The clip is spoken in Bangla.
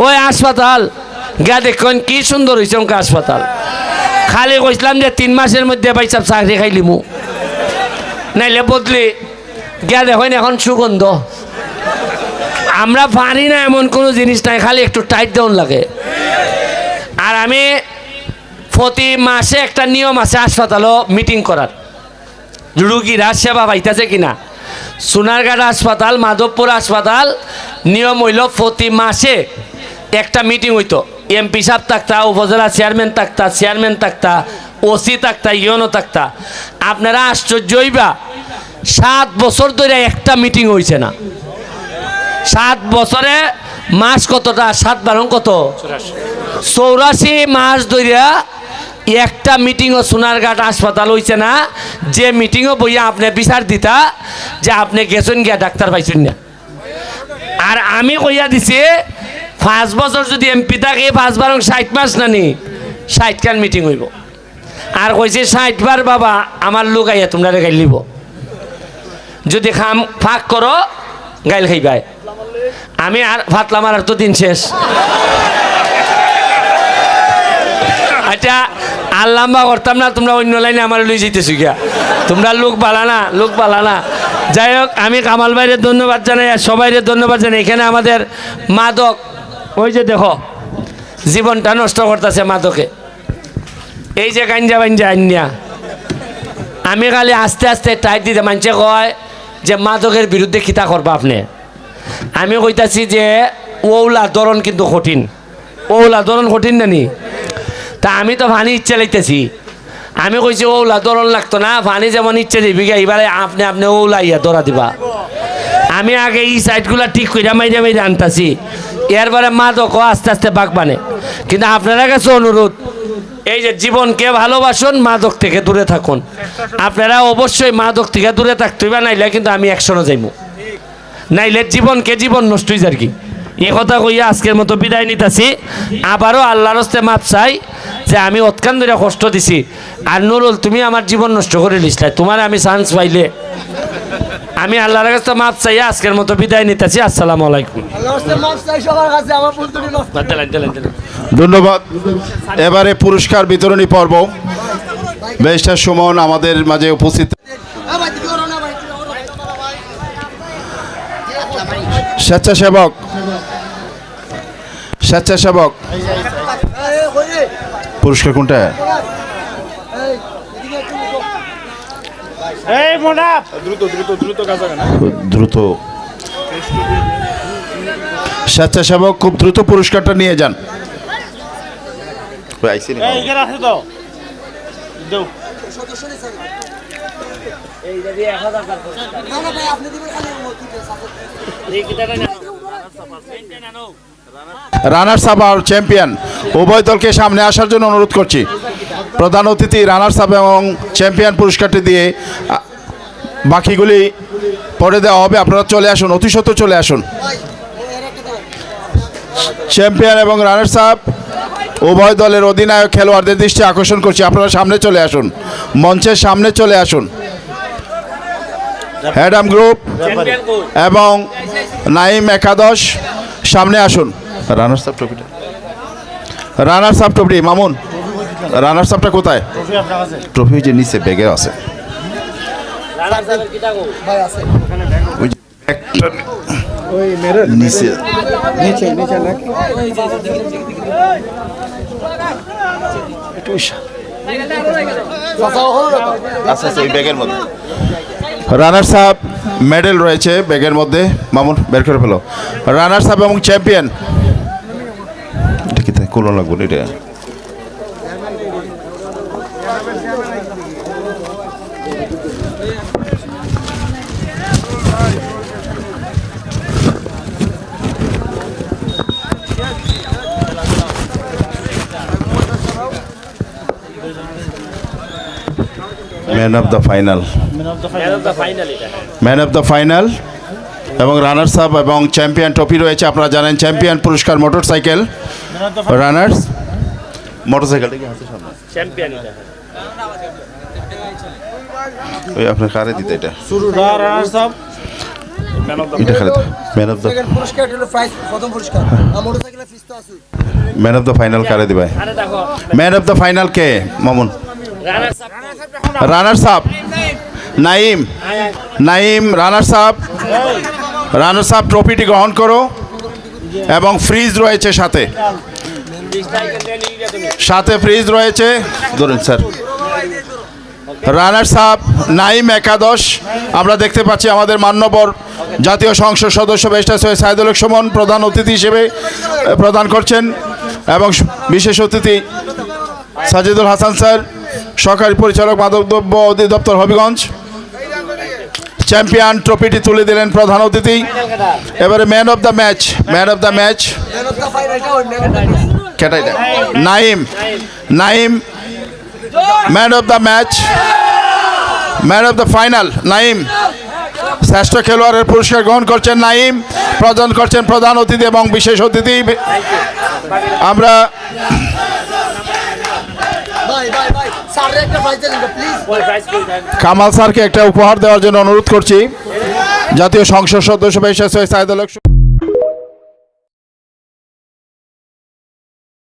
ওই হাসপাতাল গা দেখুন কি সুন্দর হয়েছে ওকে হাসপাতাল। খালি কইছিলাম যে 3 মাসের মধ্যে ভাই সব চাকরি খাইলিমু, নাইলে বদলি গা দেখুন এখন সুগন্ধ। আমরা পারি না এমন কোনো জিনিস নাই, খালি একটু টাইট ডাউন লাগে। আর আমি প্রতি মাসে একটা নিয়ম আছে হাসপাতালও মিটিং করার, রুগীরা সেবা পাইতেছে কিনা। সোনারঘাট হাসপাতাল, মাধবপুর হাসপাতাল নিয়ম হইল প্রতি মাসে একটা মিটিং হইতো। এমপি সাহেব থাকতা, উপজেলা চেয়ারম্যান থাকতা, চেয়ারম্যান থাকতা, ওসি থাকতা, ইউনো থাকতা। আপনারা আশ্চর্য হইবা 7 বছর ধরে একটা মিটিং হয়েছে না। 7 বছরে মাস কতটা? 7 বারং কত? 84 মাস ধরে একটা মিটিংও সোনারঘাট হাসপাতাল হয়েছে না, যে মিটিংও বইয়া আপনি বিচার দিতা যে আপনি গেছেন গিয়া ডাক্তার পাইছেন না। আর আমি কইয়া দিছি 5 বছর যদি এমপি থাকে 5 বারং 60 মাস নানি 60 খান মিটিং হইব। আর কইছে 60 বার বাবা আমার লোক আইয়া তোমরা গাইল লিব, যদি খাম ফাঁক করো গাইল খাইবাই। আমি আর ফাতলা মারার তো দিন শেষ। আচ্ছা আর লম্বা করতাম না, তোমরা অন্য লাইনে আমার লই যেতেছি গিয়া, তোমরা লোক বালা না, লোক বালা না। যাই হোক, আমি কামাল ভাইয়ের ধন্যবাদ জানাই আর সবাইরে ধন্যবাদ জানাই। এখানে আমাদের মাদক, ওই যে দেখো জীবনটা নষ্ট করতেছে মাদকে, এই যে গাঞ্জা বাঞ্জা আইনিয়া। আমি খালি আস্তে আস্তে টাইট দিতে, মানুষে কয় যে মাদকের বিরুদ্ধে খিতা করবা আপনি। আমি কইতাছি যে ওলা ধরন কিন্তু কঠিন, ওলা ধরন কঠিন নানি। তা আমি তো পানি ইচ্ছা লাইতেছি, আমি কইছি ওলা ধরন লাগতো না, পানি যেমন ইচ্ছে দিবি এবারে আপনি আপনি ওলা ইয়া ধরা দিবা। আমি আগে এই সাইডগুলা ঠিক করে মাইরে মাইরে আনতাছি, এরপরে মাদকও আস্তে আস্তে বাঘ বানে। কিন্তু আপনারা কাছে অনুরোধ, এই যে জীবনকে ভালোবাসুন, মাদক থেকে দূরে থাকুন। আপনারা অবশ্যই মাদক থেকে দূরে থাকতে হইবা, নাইলে কিন্তু আমি একশনও যাইব, নাইলে জীবনকে জীবন নষ্ট হয়ে যায় কি। এ কথা কইয়া আজকের মতো বিদায় নিতেছি। আবারও আল্লাহর হস্তে মাপ চাই যে আমি অতকান ধরে কষ্ট দিছি। আর নুরুল, তুমি আমার জীবন নষ্ট করে নিসলাই, তোমার আমি চান্স পাইলে আমি আল্লাহর কাছে মাপ চাই। আজকের মতো বিদায় নিতেছি। আসসালামু আলাইকুম। ধন্যবাদ। এবারে পুরস্কার বিতরণী পর্ব। ব্যারিস্টার সুমন আমাদের মাঝে উপস্থিত। স্বেচ্ছাসেবক পুরস্কার কোনটা? দ্রুত স্বেচ্ছাসেবক খুব দ্রুত পুরস্কারটা নিয়ে যান। রানার্স আপ আর চ্যাম্পিয়ন উভয় দলকে সামনে আসার জন্য অনুরোধ করছি। প্রধান অতিথি রানার্স আপ এবং চ্যাম্পিয়ন পুরস্কারটি দিয়ে বাকিগুলি পরে দেওয়া হবে। আপনারা চলে আসুন, অতি সত্বর চলে আসুন। চ্যাম্পিয়ন এবং রানার্স আপ উভয় দলের অধিনায়ক খেলোয়াড়দের দৃষ্টি আকর্ষণ করছি, আপনারা সামনে চলে আসুন, মঞ্চের সামনে চলে আসুন। হ্যাডাম গ্রুপ এবং নাইম একাদশ সামনে আসুন। Runners up trophy Mamun, runners আপটা কোথায়? ট্রফি যে নিচে ব্যাগে আছে। রানার্স আপ মেডেল রয়েছে ব্যাগের মধ্যে, মামুন বের করে ফেলো। রানার্স আপ এবং চ্যাম্পিয়ন এটা কি তাই কোন লাগবে এটা? ম্যান অফ দ্য ফাইনাল এবং রানার্স আপ এবং চ্যাম্পিয়ন ট্রফি রয়েছে। আপনারা জানেন চ্যাম্পিয়ন পুরস্কার মোটরসাইকেল, রানার্স মোটরসাইকেলটা কি আছে সামনে চ্যাম্পিয়ন, ওই আপনার কারে দিতে এটা রানার্স আপ এটা খেলে ম্যান অফ দ্য সেকেন্ড পুরস্কার হলো প্রাইজ প্রথম পুরস্কার আর মোটরসাইকেলের ফিস তো আছে ম্যান অফ দ্য ফাইনাল কারে দিবে আরে দেখো ম্যান অফ দ্য ফাইনাল কে Mamun runners up Naim Naim runners up ট্রফিটি গ্রহণ করো এবং ফ্রিজ রয়েছে সাথে সাথে ফ্রিজ রয়েছে ধরুন স্যার রানার্স আপ নাইম একাদশ আমরা দেখতে পাচ্ছি আমাদের মান্যবর জাতীয় সংসদ সদস্য ব্যারিস্টার সৈয়দ সাইদুল হক সুমন প্রধান অতিথি হিসেবে প্রদান করছেন এবং বিশেষ অতিথি সাজিদুল হাসান স্যার সহকারী পরিচালক মাদকদ্রব্য অধিদপ্তর হবিগঞ্জ চ্যাম্পিয়ন ট্রফিটি তুলে দিলেন প্রধান অতিথি এবারে ম্যান অফ দ্য ম্যাচ কেটাই দেয় Naim man of the match man of the final Naim শ্রেষ্ঠ খেলোয়াড়ের পুরস্কার গ্রহণ করছেন নাইম প্রদান করছেন প্রধান অতিথি এবং বিশেষ অতিথি আমরা ভাই স্যার একটা প্রাইজ দেন প্লিজ কামাল স্যারকে একটা উপহার দেওয়ার জন্য অনুরোধ করছি জাতীয় সংসদ সদস্য ব্যারিস্টার সৈয়দ সাইদুল হক